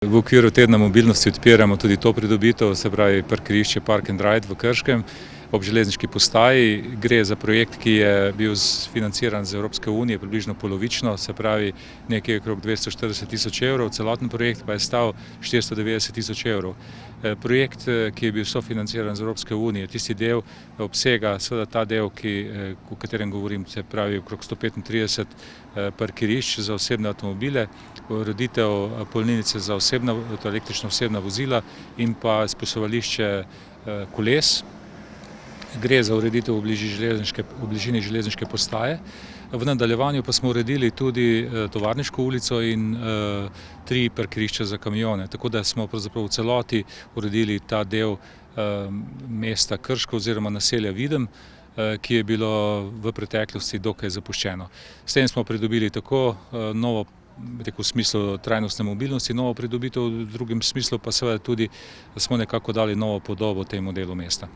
V okviru tedna mobilnosti odpiramo tudi to pridobitev, se pravi parkirišče Park and Ride v Krškem ob železniški postaji. Gre za projekt, ki je bil financiran z Evropske unije približno polovično, se pravi nekje okrog 240 tisoč evrov, celoten projekt pa je stal 490 tisoč evrov. Projekt, ki je bil sofinanciran z Evropske unije, tisti del obsega, seveda ta del, o katerem govorim, se pravi okrog 135 parkirišč za osebne avtomobile, ureditev polnilnice za električna osebna vozila in pa izposojališče koles. Gre za ureditev v bližini železniške postaje. V nadaljevanju pa smo uredili tudi Tovarniško ulico in 3 parkirišča za kamione, tako da smo pravzaprav v celoti uredili ta del mesta Krško oziroma naselja Videm, ki je bilo v preteklosti dokaj zapuščeno. S tem smo pridobili tako novo, v smislu trajnostne mobilnosti, novo pridobitev, v drugem smislu pa seveda tudi smo nekako dali novo podobo temu delu mesta.